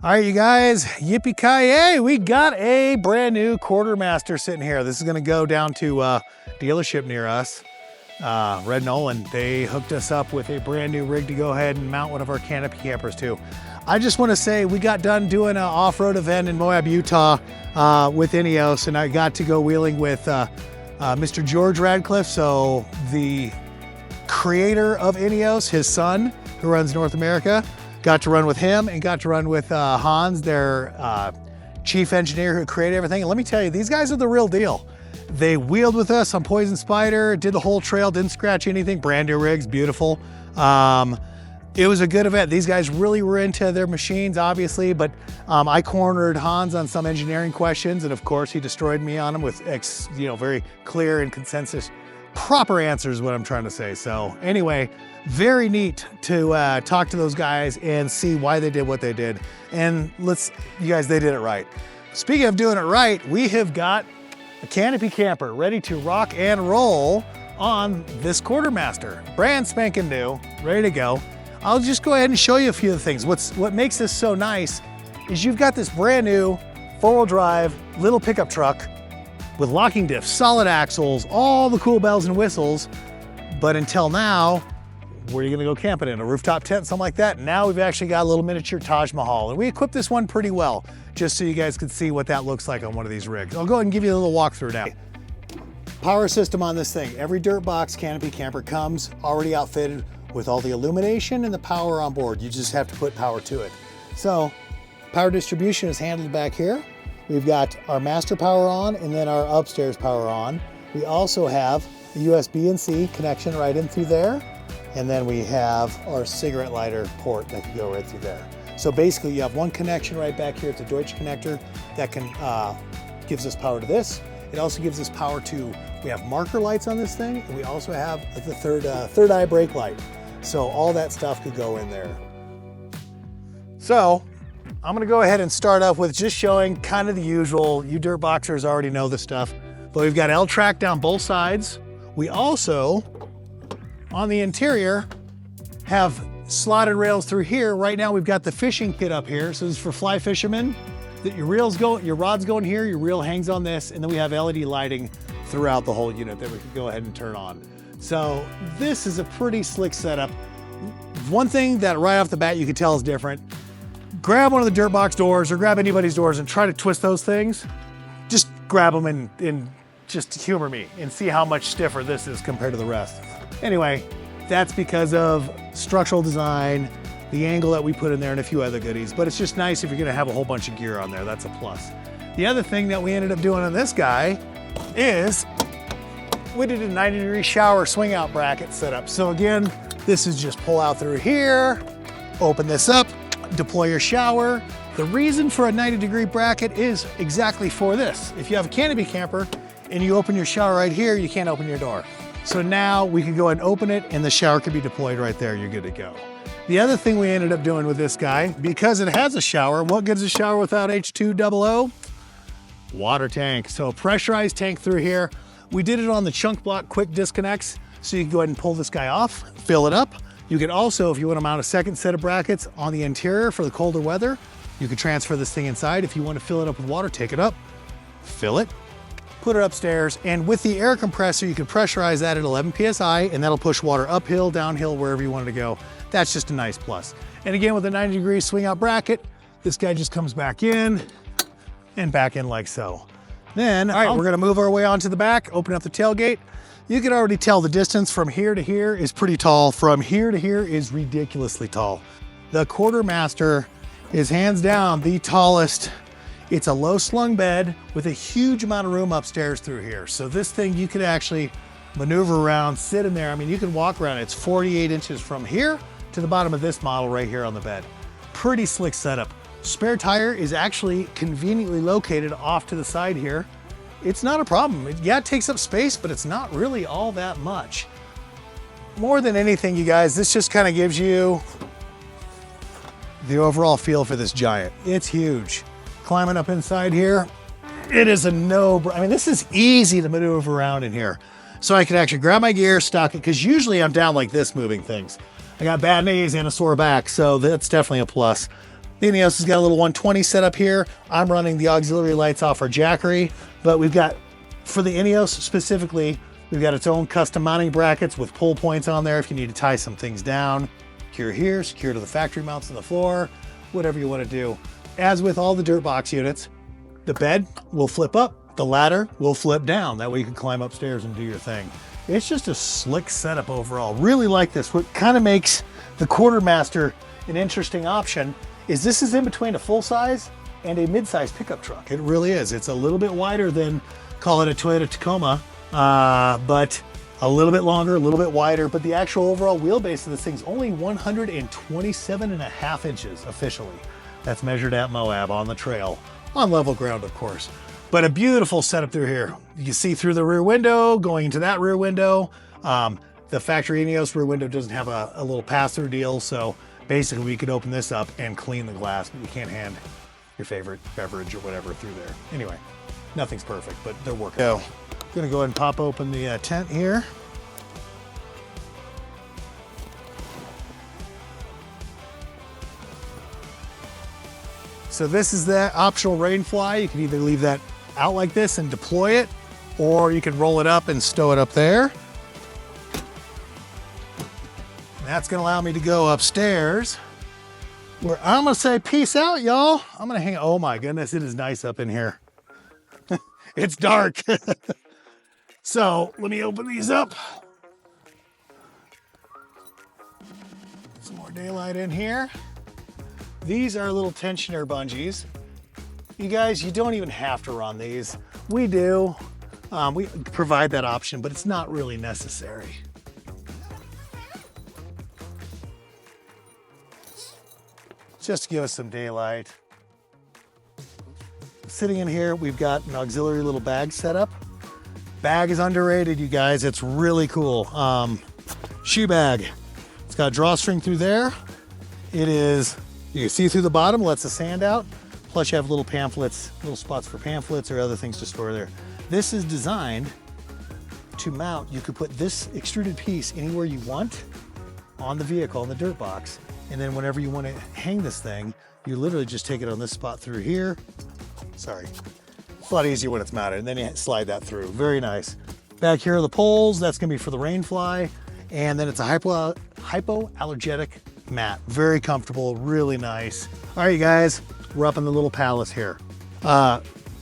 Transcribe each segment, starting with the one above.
All right, you guys, yippee-ki-yay, we got a brand new Quartermaster sitting here. This is gonna go down to a dealership near us, Red Nolan. They hooked us up with a brand new rig to go ahead and mount one of our canopy campers to. I just wanna say we got done doing an off-road event in Moab, Utah with Ineos, and I got to go wheeling with Mr. George Radcliffe, so the creator of Ineos, his son, who runs North America. Got to run with him and got to run with Hans, their chief engineer who created everything. And let me tell you, these guys are the real deal. They wheeled with us on Poison Spider, did the whole trail, didn't scratch anything, brand new rigs, beautiful. It was a good event. These guys really were into their machines, obviously, but I cornered Hans on some engineering questions, and of course he destroyed me on them with very clear and consensus, proper answers is what I'm trying to say. So anyway, very neat to talk to those guys and see why they did what they did. And you guys, they did it right. Speaking of doing it right, we have got a canopy camper ready to rock and roll on this Quartermaster. Brand spanking new, ready to go. I'll just go ahead and show you a few of the things. What makes this so nice is you've got this brand new four-wheel drive little pickup truck with locking diffs, solid axles, all the cool bells and whistles. But until now, where are you gonna go camping in? A rooftop tent, something like that? Now we've actually got a little miniature Taj Mahal, and we equipped this one pretty well, just so you guys could see what that looks like on one of these rigs. I'll go ahead and give you a little walkthrough now. Power system on this thing. Every Dirtbox canopy camper comes already outfitted with all the illumination and the power on board. You just have to put power to it. So, power distribution is handled back here. We've got our master power on and then our upstairs power on. We also have the USB and C connection right in through there. And then we have our cigarette lighter port that can go right through there. So basically you have one connection right back here. It's a Deutsch connector that gives us power to this. It also gives us power to, we have marker lights on this thing, and we also have the third eye brake light. So all that stuff could go in there. So I'm gonna go ahead and start off with just showing kind of the usual. You Dirtboxers already know this stuff, but we've got L-track down both sides. We also, on the interior, have slotted rails through here. Right now we've got the fishing kit up here. So this is for fly fishermen. Your rod's going here, your reel hangs on this, and then we have LED lighting throughout the whole unit that we can go ahead and turn on. So this is a pretty slick setup. One thing that right off the bat you can tell is different. Grab one of the Dirtbox doors or grab anybody's doors and try to twist those things. Just grab them and just humor me and see how much stiffer this is compared to the rest. Anyway, that's because of structural design, the angle that we put in there, and a few other goodies. But it's just nice if you're gonna have a whole bunch of gear on there, that's a plus. The other thing that we ended up doing on this guy is we did a 90-degree shower swing out bracket setup. So again, this is just pull out through here, open this up, deploy your shower. The reason for a 90-degree bracket is exactly for this. If you have a canopy camper and you open your shower right here, you can't open your door. So now we can go ahead and open it and the shower can be deployed right there, you're good to go. The other thing we ended up doing with this guy, because it has a shower, what gives a shower without H2OO? Water tank. So a pressurized tank through here. We did it on the chunk block quick disconnects, so you can go ahead and pull this guy off, fill it up. You can also, if you want to mount a second set of brackets on the interior for the colder weather, you can transfer this thing inside. If you want to fill it up with water, take it up, fill it, put it upstairs, and with the air compressor, you can pressurize that at 11 PSI, and that'll push water uphill, downhill, wherever you want it to go. That's just a nice plus. And again, with a 90-degree swing out bracket, this guy just comes back in and back in like so. Then, all right, we're gonna move our way onto the back, open up the tailgate. You can already tell the distance from here to here is pretty tall. From here to here is ridiculously tall. The Quartermaster is hands down the tallest. It's a low slung bed with a huge amount of room upstairs through here. So this thing you could actually maneuver around, sit in there. I mean, you can walk around. It's 48 inches from here to the bottom of this model right here on the bed. Pretty slick setup. Spare tire is actually conveniently located off to the side here. It's not a problem. It takes up space, but it's not really all that much. More than anything, you guys, this just kind of gives you the overall feel for this giant. It's huge. Climbing up inside here, it is a I mean, this is easy to maneuver around in here. So I can actually grab my gear, stock it, because usually I'm down like this moving things. I got bad knees and a sore back, so that's definitely a plus. The Ineos has got a little 120 setup here. I'm running the auxiliary lights off our Jackery, but we've got, for the Ineos specifically, we've got its own custom mounting brackets with pull points on there if you need to tie some things down. Secure here, secure to the factory mounts on the floor, whatever you want to do. As with all the Dirtbox units, the bed will flip up, the ladder will flip down. That way you can climb upstairs and do your thing. It's just a slick setup overall. Really like this. What kind of makes the Quartermaster an interesting option is this is in between a full-size and a mid-size pickup truck. It really is. It's a little bit wider than, call it a Toyota Tacoma, but a little bit longer, a little bit wider, but the actual overall wheelbase of this thing's only 127.5 inches officially. That's measured at Moab on the trail, on level ground, of course. But a beautiful setup through here. You can see through the rear window, going into that rear window. The factory Ineos rear window doesn't have a little pass-through deal, so basically we could open this up and clean the glass, but you can't hand your favorite beverage or whatever through there. Anyway, nothing's perfect, but they're working. So, I'm gonna go ahead and pop open the tent here. So this is the optional rain fly. You can either leave that out like this and deploy it, or you can roll it up and stow it up there. That's gonna allow me to go upstairs where I'm gonna say peace out, y'all. I'm gonna hang, oh my goodness, it is nice up in here. It's dark. So let me open these up. Some more daylight in here. These are little tensioner bungees. You guys, you don't even have to run these. We do. We provide that option, but it's not really necessary. Just to give us some daylight. Sitting in here, we've got an auxiliary little bag setup. Bag is underrated, you guys. It's really cool. Shoe bag. It's got a drawstring through there. It is, you can see through the bottom, lets the sand out. Plus you have little pamphlets, little spots for pamphlets or other things to store there. This is designed to mount. You could put this extruded piece anywhere you want on the vehicle, on the Dirtbox. And then whenever you want to hang this thing, you literally just take it on this spot through here. Sorry, it's a lot easier when it's mounted, and then you slide that through. Very nice. Back here are the poles. That's gonna be for the rain fly. And then it's a hypoallergenic mat. Very comfortable, really nice. All right, you guys, we're up in the little palace here.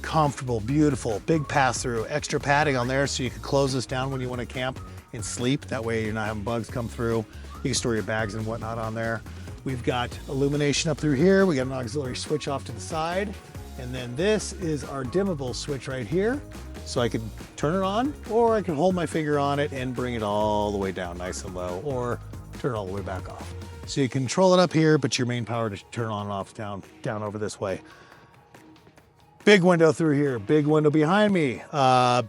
Comfortable, beautiful, big pass through, extra padding on there so you can close this down when you want to camp and sleep. That way you're not having bugs come through. You can store your bags and whatnot on there. We've got illumination up through here. We got an auxiliary switch off to the side. And then this is our dimmable switch right here. So I can turn it on, or I can hold my finger on it and bring it all the way down nice and low, or turn it all the way back off. So you control it up here, but your main power to turn on and off down over this way. Big window through here, big window behind me,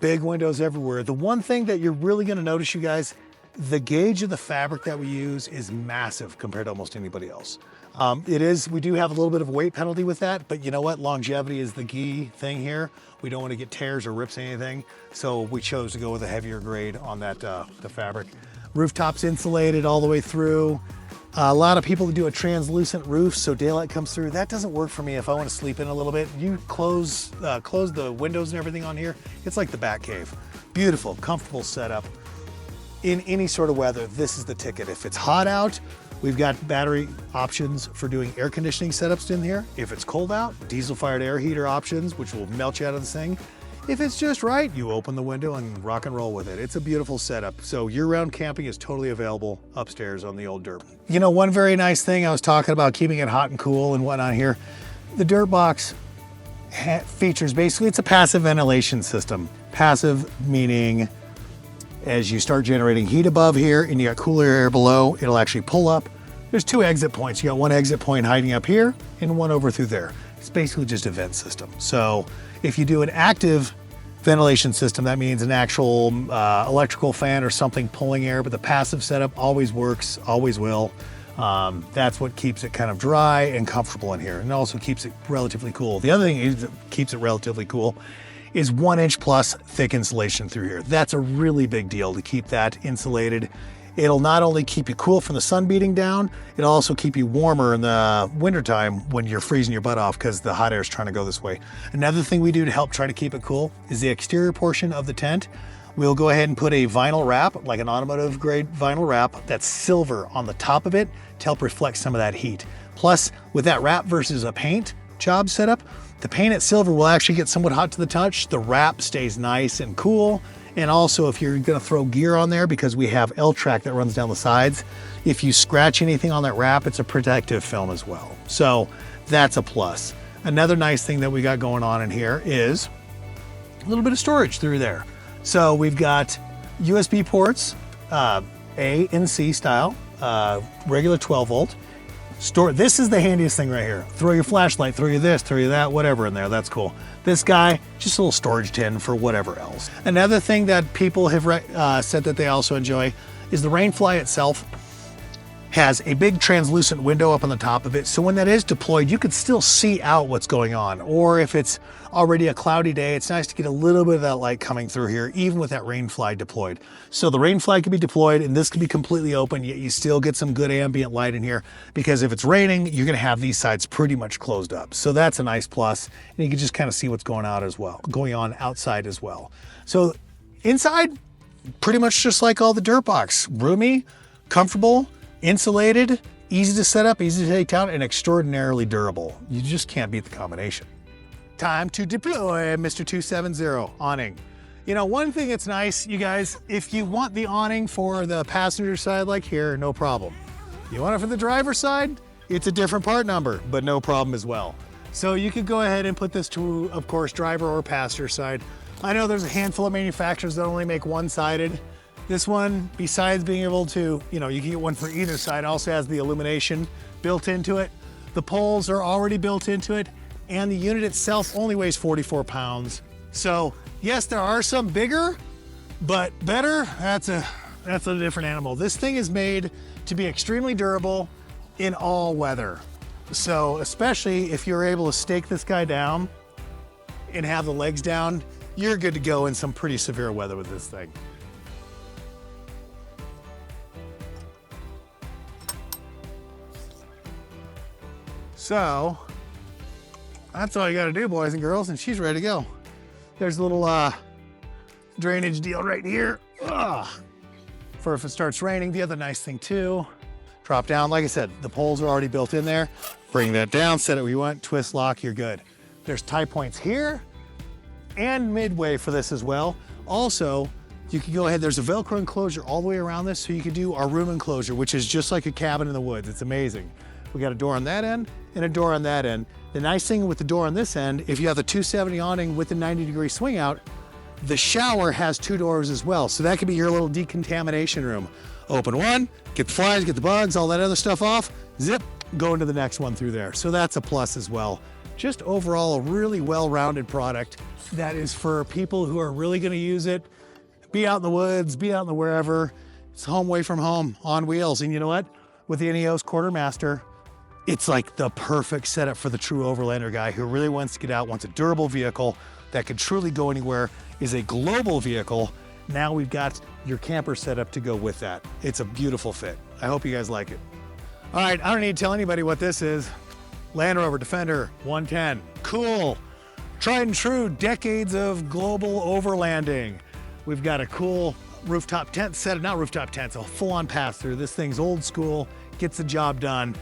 big windows everywhere. The one thing that you're really gonna notice, you guys, the gauge of the fabric that we use is massive compared to almost anybody else. We do have a little bit of a weight penalty with that, but you know what? Longevity is the key thing here. We don't want to get tears or rips or anything, so we chose to go with a heavier grade on that the fabric. Rooftop's insulated all the way through. A lot of people do a translucent roof so daylight comes through. That doesn't work for me if I want to sleep in a little bit. You close the windows and everything on here, it's like the Bat Cave. Beautiful, comfortable setup. In any sort of weather, this is the ticket. If it's hot out, we've got battery options for doing air conditioning setups in here. If it's cold out, diesel-fired air heater options, which will melt you out of this thing. If it's just right, you open the window and rock and roll with it. It's a beautiful setup. So year-round camping is totally available upstairs on the old Dirt. You know, one very nice thing, I was talking about keeping it hot and cool and whatnot here. The Dirtbox features, basically, it's a passive ventilation system. Passive meaning as you start generating heat above here and you got cooler air below, it'll actually pull up. There's two exit points. You got one exit point hiding up here and one over through there. It's basically just a vent system. So if you do an active ventilation system, that means an actual electrical fan or something pulling air, but the passive setup always works, always will. That's what keeps it kind of dry and comfortable in here, and also keeps it relatively cool. The other thing that keeps it relatively cool is 1 inch plus thick insulation through here. That's a really big deal to keep that insulated. It'll not only keep you cool from the sun beating down, it'll also keep you warmer in the wintertime when you're freezing your butt off because the hot air is trying to go this way. Another thing we do to help try to keep it cool is the exterior portion of the tent. We'll go ahead and put a vinyl wrap, like an automotive grade vinyl wrap that's silver on the top of it to help reflect some of that heat. Plus, with that wrap versus a paint job setup, the painted silver will actually get somewhat hot to the touch. The wrap stays nice and cool. And also, if you're gonna throw gear on there, because we have L-track that runs down the sides, if you scratch anything on that wrap, it's a protective film as well. So that's a plus. Another nice thing that we got going on in here is a little bit of storage through there. So we've got USB ports, A and C style, regular 12 volt. This is the handiest thing right here. Throw your flashlight, throw you this, throw you that, whatever in there, that's cool. This guy, just a little storage tin for whatever else. Another thing that people have said that they also enjoy is the Rainfly itself has a big translucent window up on the top of it. So when that is deployed, you can still see out what's going on. Or if it's already a cloudy day, it's nice to get a little bit of that light coming through here, even with that Rainfly deployed. So the Rainfly can be deployed and this can be completely open, yet you still get some good ambient light in here, because if it's raining, you're gonna have these sides pretty much closed up. So that's a nice plus. And you can just kind of see what's going on outside as well. So inside, pretty much just like all the Dirtbox, roomy, comfortable, insulated, easy to set up, easy to take down, and extraordinarily durable. You just can't beat the combination. Time to deploy Mr. 270 awning. You know, one thing that's nice, you guys, if you want the awning for the passenger side like here, no problem. You want it for the driver's side, it's a different part number, but no problem as well. So you could go ahead and put this to, of course, driver or passenger side. I know there's a handful of manufacturers that only make one-sided. This one, besides being able to, you know, you can get one for either side, also has the illumination built into it. The poles are already built into it, and the unit itself only weighs 44 pounds. So yes, there are some bigger, but better, that's a different animal. This thing is made to be extremely durable in all weather. So especially if you're able to stake this guy down and have the legs down, you're good to go in some pretty severe weather with this thing. So that's all you got to do, boys and girls, and she's ready to go. There's a little drainage deal right here for if it starts raining. The other nice thing too, drop down. Like I said, the poles are already built in there. Bring that down, set it where you want, twist lock, you're good. There's tie points here and midway for this as well. Also, you can go ahead, there's a Velcro enclosure all the way around this, so you can do our room enclosure, which is just like a cabin in the woods. It's amazing. We got a door on that end and a door on that end. The nice thing with the door on this end, if you have the 270 awning with the 90-degree swing out, the shower has 2 doors as well. So that could be your little decontamination room. Open one, get the flies, get the bugs, all that other stuff off, zip, go into the next one through there. So that's a plus as well. Just overall, a really well-rounded product that is for people who are really gonna use it, be out in the woods, be out in the wherever. It's home away from home on wheels. And you know what? With the Ineos Quartermaster, it's like the perfect setup for the true overlander guy who really wants to get out, wants a durable vehicle that can truly go anywhere, is a global vehicle. Now we've got your camper setup to go with that. It's a beautiful fit. I hope you guys like it. All right, I don't need to tell anybody what this is. Land Rover Defender 110, cool. Tried and true, decades of global overlanding. We've got a cool rooftop tent set, not rooftop tent, it's a full-on pass-through. This thing's old school, gets the job done.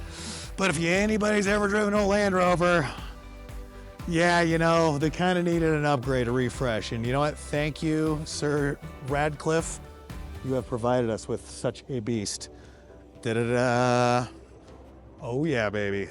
But if anybody's ever driven a Land Rover, yeah, you know, they kind of needed an upgrade, a refresh. And you know what? Thank you, Sir Radcliffe. You have provided us with such a beast. Da-da-da. Oh yeah, baby.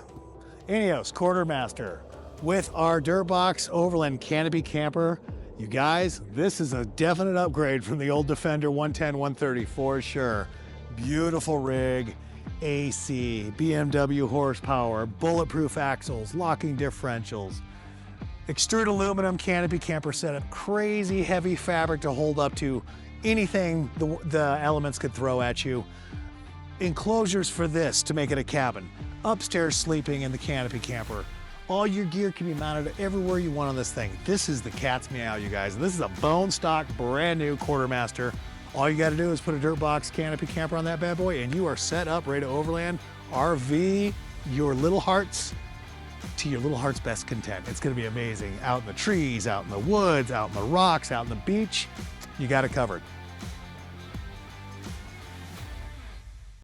Ineos Quartermaster with our Dirtbox Overland Canopy Camper. You guys, this is a definite upgrade from the old Defender 110, 130 for sure. Beautiful rig. AC, BMW horsepower, bulletproof axles, locking differentials, extrude aluminum canopy camper setup, crazy heavy fabric to hold up to anything the elements could throw at you. Enclosures for this to make it a cabin. Upstairs sleeping in the canopy camper. All your gear can be mounted everywhere you want on this thing. This is the cat's meow, you guys. This is a bone stock, brand new Quartermaster, All you gotta do is put a Dirtbox Canopy Camper on that bad boy and you are set up, ready to overland, RV your little hearts to your little heart's best content. It's gonna be amazing. Out in the trees, out in the woods, out in the rocks, out in the beach, you got it covered.